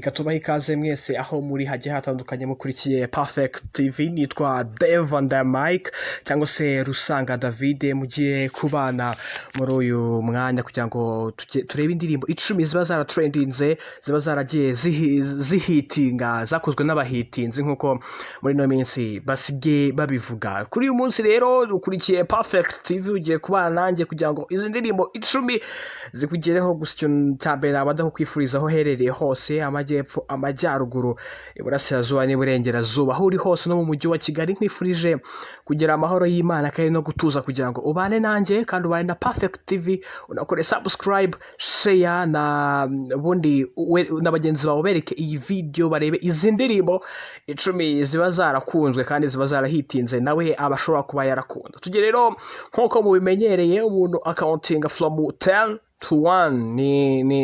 reka tubahe ikaze mwese aho muri hagiye hatandukanye mukurikiye Perfect TV. Nitwa Dave on the mic cyangwa se Rusanga David, mugiye kubana muri uyu mwanya kugira ngo turebe indirimbo 10 ziba zara trendinze, ziba zaragiye zihitinga, zakozwe n'abahitinzi nkuko muri no minsi basige babivuga. Kuri uyu munsi rero ukurikiye Perfect TV ugiye kubana nanjye kugira ngo izi ndirimbo 10 zikugereho gusa cyambere abadaho kwifurizaho herereye hose, amajyepfo, amajyaruguru, iburasirazuba n'iburengerazuba, aho uri hose no mu mujyi wa Kigali. Nkwifurije kugira amahoro y'Imana kandi no gutuza kugira ngo ubane nanjye kandi ubane na Perfect TV, unakore subscribe, share na bundi n'abagenzi bawe bereke iyi video barebe izi ndirimbo 10 ziba zarakunzwe kandi ziba zarahitinze nawe abashobora kuba yarakunda. Tujye rero nkuko mubimenyereye umuntu accounting from 10 to 1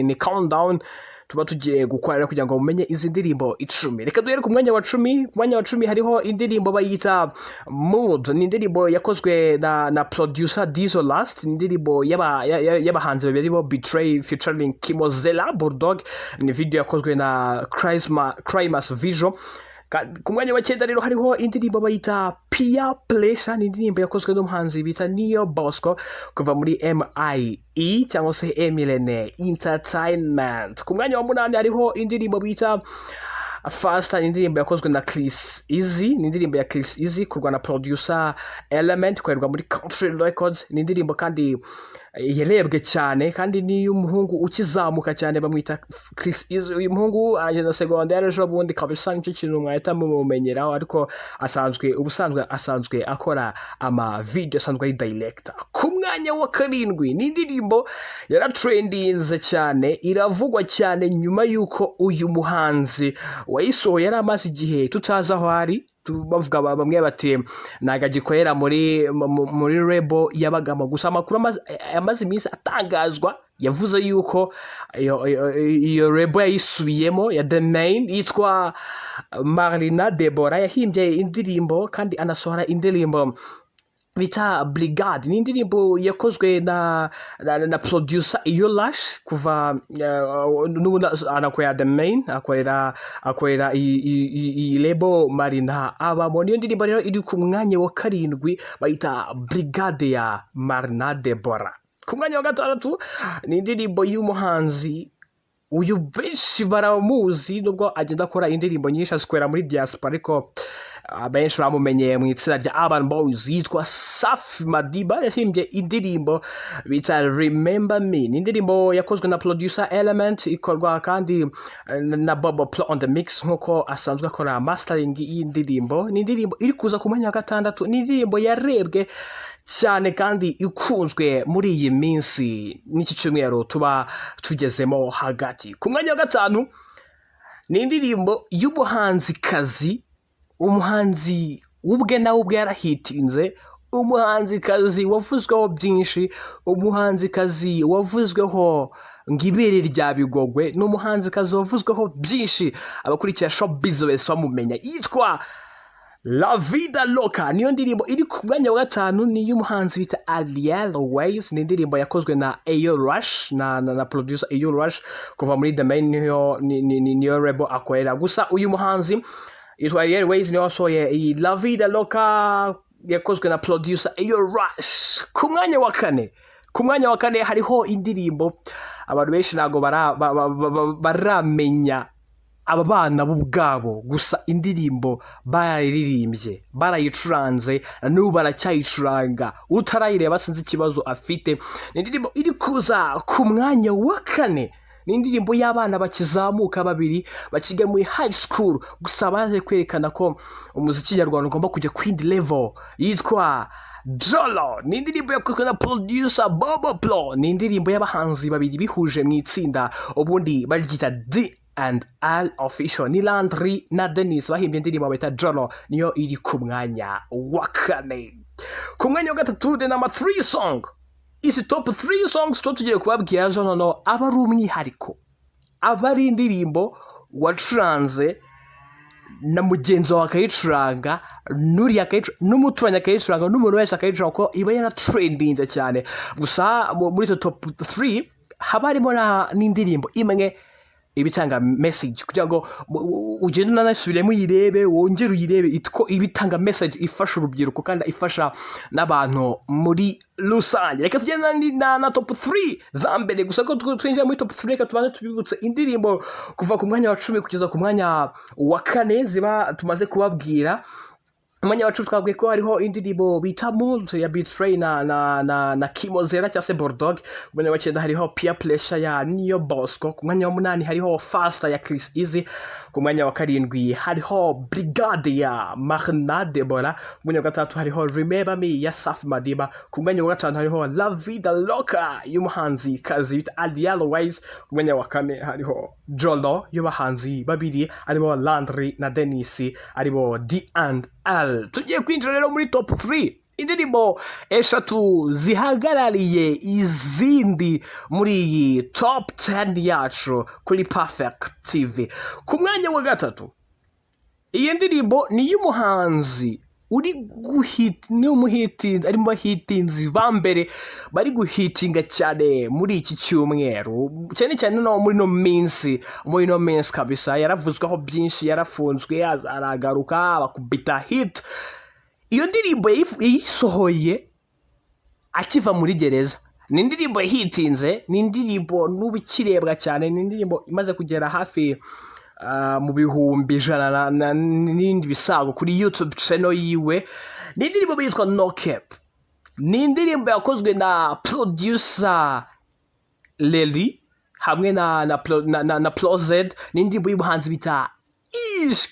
ni countdown tuba tugiye gukorera kugira ngo mumenye izi ndirimbo 10. Reka duhere ku mwanya wa 10. Ku mwanya wa 10 hariho indirimbo bayita Mood. Ni indirimbo yakozwe na producer Diesel Last. Ni indirimbo y'abahanzi babiri bo Betray featuring Kimozella Bulldog. Ni video yakozwe na Crimas Vision. Ku mwanya wa 9 rero hariho indirimbo bayita Peer Pressure. Ni indirimbo yakozwe n'umuhanzi bita Neo Bosco kuva muri MIE cyangwa se Emilene Entertainment. Ku mwanya wa 8 hariho indirimbo bita Fast. Ni indirimbo yakozwe na Chris Easy. Ni indirimbo ya Chris Easy kurwa na producer Element kwerwa muri Country Records. Ni indirimbo kandi yarebwe cyane kandi ni umuhungu ukizamuka cyane bamwita Chris Easy. Uyu muhungu aje na secondaire ejo bundi kabisa, nicyo kintu mwahita mumumenyeraho, ariko asanzwe akora ama video, asanzwe ari director. Ku mwanya wa 7 ni indirimbo yaratrendinze cyane, iravugwa cyane nyuma yuko uyu muhanzi wayisohoye yari amaze igihe tutaza aho ari. Bavuga bamwe bati nagagikorera muri label yabagamo gusa. Amakuru amaze iminsi atangazwa yavuze yuko iyo label yayisubiyemo ya The Main yitwa Marlina Deborah. Yahimbye indirimbo kandi anasohora indirimbo bita Brigade. Ni indirimbo yakozwe na producer Iyolash kuva anakorera The Main, akorera i label Marina abamo. Niyo ndirimbo rero iri ku mwanya wa 7 bayita Brigade ya Marlina Deborah. Ku mwanya wa 6 ni indirimbo y'umuhanzi uyu benshi baramuzi nubwo agenda akora indirimbo nyinshi azikorera muri diaspora, ariko abenshi bamumenye mu itsinda rya Urban Boys yitwa Safi Madiba. Yahimbye indirimbo bita Remember Me. Ni indirimbo yakozwe na producer Element, ikorwa kandi na Bobo Pro on the mix nkuko asanzwe akora mastering y'indirimbo. Ni indirimbo iri kuza ku mwanya wa 6. Ni indirimbo yarebwe cyane kandi ikunzwe muri iyi minsi n'iki cyumweru tuba tugezemo hagati. Ku mwanya wa 5 ni indirimbo y'umuhanzikazi, umuhanzi ubwe nawe ubwe yarahitinze, umuhanzikazi wavuzweho byinshi, umuhanzikazi wavuzweho ngibere rya Bigogwe, n'umuhanzikazi wavuzweho byinshi abakurikira showbiz bese bamumenya, yitwa La Vida Loca. Niyo ndirimbo iri ku mwanya wa 5. ni y'umuhanzi bita Ariel Ways. Ni indirimbo yakozwe na Ayo Rush na producer Ayo Rush kuva muri The Main, niyo label akorera. Gusa uyu muhanzi yitwa Ariel Ways niyo wasohoye iyi La Vida Loca yakozwe na producer Ayo Rush. Ku mwanya wa 4 hariho indirimbo abantu benshi nago baramenya aba bana b'ubwabo, gusa indirimbo bararirimbye, barayicuranze, n'ubu baracyayicuranga. Utarayireba sinzi ikibazo afite. Ni indirimbo iri kuza ku mwanya wa 4. Ni indirimbo y'abana bakizamuka babiri bakiga muri high school, gusa baje kwerekana ko umuziki nyarwanda ugomba kujya ku yindi level, yitwa Jolo. Ni indirimbo yakozwe na producer Bobo Pro. Ni indirimbo y'abahanzi babiri bihuje mu itsinda ubundi baryita D&R Official. Ni Landry na Dennis bahimbye indirimbo bayita Jolo, niyo iri ku mwanya wa 4. Ku mwanya wa 3 the number 3 song. Isi top 3 songs tugiye kubabwira no aba ari umwihariko, aba ari indirimbo wacuranze na mugenzi wawe akayicuranga, n'uriya akayicuranga, n'umuturanyi akayicuranga, n'umuntu wese akayicuranga, ko iba yana trendinze cyane. Gusa muri top 3 haba harimo n'indirimbo imwe ibitanga message kugira ngo ugende nanasubiremo uyirebe wongere uyirebe ibitanga message ifasha urubyiruko kandi ifasha n'abantu muri rusange. Reka tugende na top 3 za mbere gusa ko twinjira muri top 3 reka tubanze tubibutse indirimbo kuva ku mwanya wa 10 kugeza ku mwanya wa 4 ziba tumaze kubabwira. Mwanya wacu twabwiye ko hariho indirimbo bita Murwanda ya Betray na Kimozera cyangwa se Bulldog. Mwanya wa 9 hariho Peer Pressure ya Niyo Bosco. Ku mwanya wa 8 hariho Faster ya Chris Easy. Ku mwanya wa 7 hariho Brigade ya murwanda.RIP. Ku mwanya wa 6 hariho Remember Me ya Safi Madiba. Ku mwanya wa 5 hariho La Vida Loca y'umuhanzi kazi bita Otherwise. Ku mwanya wa 4 hariho Jolo y'abahanzi babiri aribo Landry na Dennis aribo D&L. Tugiye kwinjira rero muri top 3 indirimbo eshatu zihagarariye izindi muri iyi top 10 yacu kuri Perfect TV. Ku mwanya wa 3 iyi ndirimbo ni y'umuhanzi uri guhita ari mu bahitinzi ba mbere bari guhitinga cyane muri iki cyumweru cyane no muri no minsi kabisa. Yaravuzweho byinshi, yarafunzwe azaragaruka bakubita hit. Iyo ndirimbo yisohoye akiva muri gereza. Ni indirimbo yahitinze, ni indirimbo n'ubikirebwa cyane, ni indirimbo imaze kugera hafi mu bihumbi 100 n'indi bisago kuri YouTube channel yiwe. Ni indirimbo yitwa No Cap. Ni indirimbo yakozwe na producer Lely hamwe na Plozed. Ni indirimbo y'ubuhanzi bita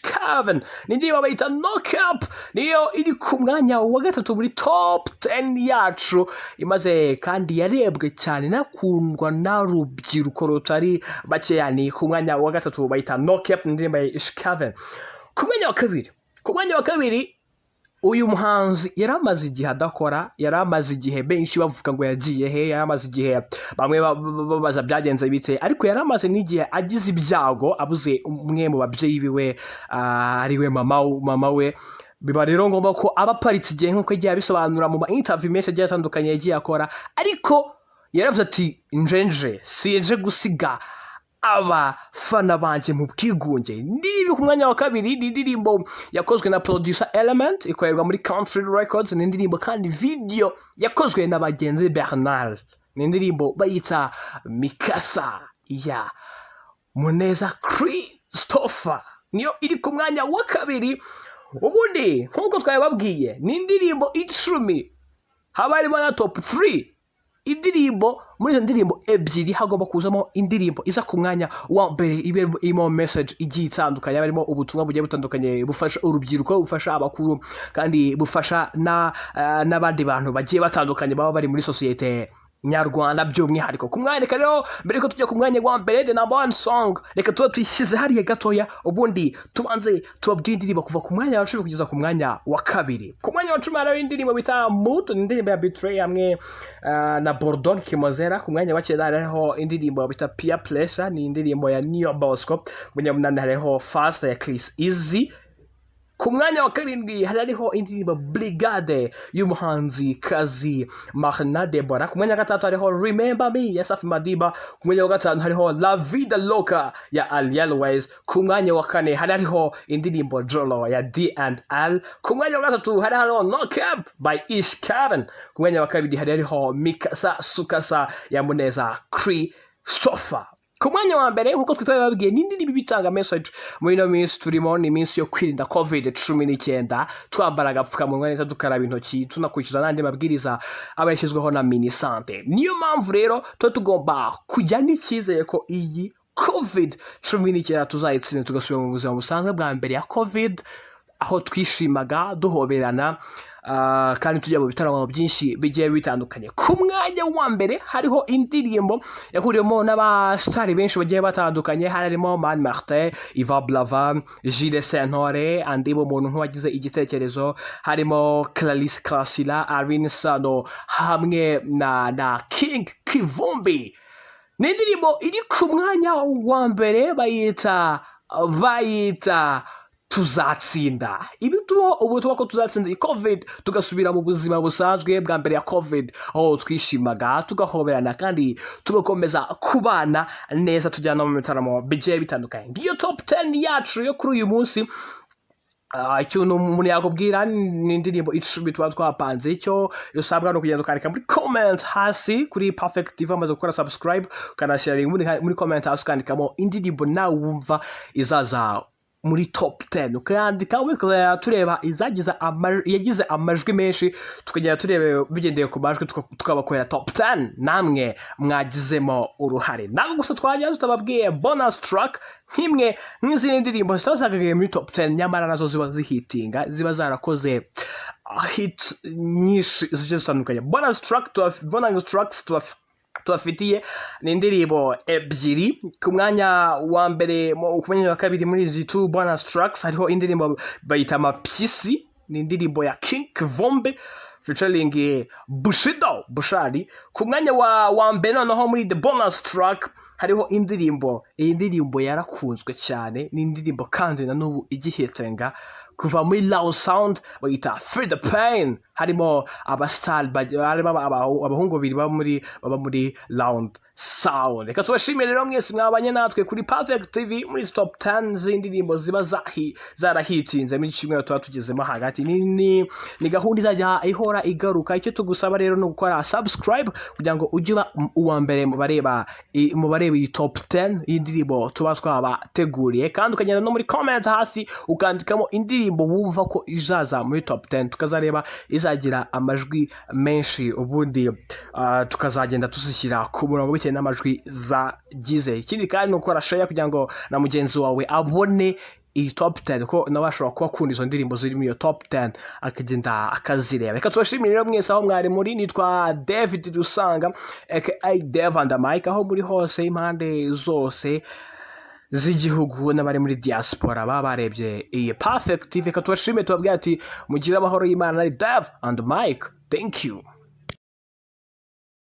Kevin. Ni indirimbo bayita No Cap. Niyo iri ku mwanya wa 3 muri top 10 yacu, imaze kandi yarebwe cyane nakundwa na rubyiruko rutari bake. Yani ku mwanya wa 3 bayita No Cap, indirimbo ya Kevin. Ku mwanya wa kabiri uyu muhanzi yaramaze igihe adakora, yaramaze igihe benshi bavuga ngo yagiye he, yaramaze igihe bamwe babaza byagenze bite, ariko yaramaze n'igihe agize ibyago abuze umwe mu babyeyi biwe ariwe mama we. Biba rero ngomba ko abaparitse igihe nk'uko yagiye abisobanura mu interview menshi agiye atandukanye yagiye akora, ariko yaravuze ati sinje gusiga abafana banje mu bwigunge. Ndirimbo ku mwanya wa 2 ni indirimbo yakozwe na producer Element, ikorerwa muri Country Records. Ni indirimbo kandi video yakozwe na bagenzi Bernard. Ni indirimbo bayita Mikasa ya Muneza Christopher, niyo iri ku mwanya wa 2. Ubundi nkuko twababwiye ni indirimbo 10 habarimo na top 3 indirimbo. Muri izo ndirimbo ebyiri hagomba kuzamo indirimbo iza ku mwanya wa mbere irimo message igiye itandukanye, barimo ubutumwa bugiye butandukanye bufasha urubyiruko, bufasha abakuru, kandi bufasha n'abandi bantu bagiye batandukanye baba bari muri societe nyarwanda by'umwihariko. Ku mwanya rero mbere ko tujya ku mwanya wa mbere the number 1 song, reka tuba tuyishyize hariya gatoya, ubundi tubanze tubabwire indirimbo kuva ku mwanya wa 10 kugeza ku mwanya wa 2. Ku mwanya wa 10 hariho indirimbo bita Mood, indirimbo ya Betray hamwe na Bulldog Kimozera. Ku mwanya wa 9 hariho indirimbo bita Peer Pressure, ni indirimbo ya Niyo Bosco. Ku mwanya wa 8 hariho Faster ya Chris Easy. Ku mwanya wa 7 hariho indirimbo Brigade y'umuhanzi kazi murwanda.RIP. Ku mwanya wa 6 hariho Remember Me ya Safi Madiba. Ku mwanya wa 5 hariho La Vida Loca ya Otherwise. Ku mwanya wa 4 hariho indirimbo Jolo ya D&L. Ku mwanya wa 3 hariho No Cap by Kevin. Ku mwanya wa 2 hariho Mikasa Sukasa ya Muneza Christopher. Ku mwanya wa mbere nkuko twababwiye ni indirimbo bitanga message muri no minsi turimo, ni minsi yo kwirinda COVID-19, twambara agapfukamunwa neza, dukaraba intoki, tunakurikiza n'andi mabwiriza aba yashyizweho na Minisante. Niyo mpamvu rero tugomba kujya n'icyizere ko iyi COVID-19 tuzayitsinda tugasubira mu buzima busanzwe bwa mbere ya COVID, aho twishimaga duhoberana kandi tujya mu bitaramo byinshi bigiye bitandukanye. Ku mwanya wa mbere hariho indirimbo yahuriyemo n'abasitari benshi bagiye batandukanye, harimo Man Martin, Iva Blava, Gilles Sentore, andi bo muntu nk'uwagize igitekerezo, harimo Clarisse Classila, Aline Sano hamwe na King Kivumbi. Ni indirimbo iri ku mwanya wa mbere bayita tuzatsinda ibi ubu tuba ko tuzatsinda covid tugasubira mu buzima busanzwe bwa mbere ya covid aho twishimaga tugahoberana kandi tugakomeza kubana neza tujyana mu bitaramo bigiye bitandukanye. Ngiyo top 10 yacu yo kuri uyu munsi. Ikintu umuntu yakubwira ni indirimbo icumi tuba twapanze. Icyo usabwa no kugenda ukandika muri comment hasi kuri Perfect TV amaze gukora subscribe, ukanashyira muri comment hasi ukandikamo indirimbo nawe wumva izaza muri top 10, ukandika ukazajya tureba yagize amajwi menshi, tukagenda turebe bigendeye ku majwi tukabakorera top 10 namwe mwagizemo uruhare. Ntabwo gusa twajya tutababwiye bonus track nk'imwe nk'izindi ndirimbo zitazagaye muri top 10 nyamara nazo ziba zihitinga, ziba zarakoze hit nyinshi zigiye zitandukanye. Bonus tracks tubafitiye ni indirimbo ebyiri. Ku mwanya wa mbere ku mwanya wa kabiri muri izi two bonus tracks hariho indirimbo bayita Mapyisi, ni indirimbo ya King Vombe featuring Bushari. Ku mwanya wa mbere noneho muri the bonus track hariho iyi ndirimbo yarakunzwe cyane, ni indirimbo kandi na n'ubu igihitinga kuva muri Loud Sound bayita Feel the Pain. Harimo abahungu babiri baba muri Loud Sound. Reka tubashimire rero mwese mwabanye natwe kuri Perfect TV muri top 10 z'indirimbo ziba zarahitinze muri kimwe tuba tugezemo hagati. Ni gahunda izajya ihora igaruka. Icyo tugusaba rero no gukora subscribe kugira ngo ujye uwa mbere mu bareba iyi top 10 y'indirimbo tuba twabateguriye, kandi ukagenda no muri comment hasi ukandikamo indirimbo wumva ko izaza muri top 10 tukazareba izagira amajwi menshi, ubundi tukazagenda tuzishyira ku murongo bitewe n'amajwi zagize. Ikindi kandi ukora share kugira ngo na mugenzi wawe abone iyi top 10 ko nawe ashobora kuba akunda izo ndirimbo ziri muri iyo top 10 akagenda akazireba. Reka tubashimire rero mwese aho mwari muri. Nitwa David Rusanga aka Dave and Mike, aho muri hose impande zose z'igihugu n'abari muri diaspora baba barebye iyi Perfect TV. Reka tubashimire tubabwira ati mugire amahoro y'Imana. Dave and Mike, thank you.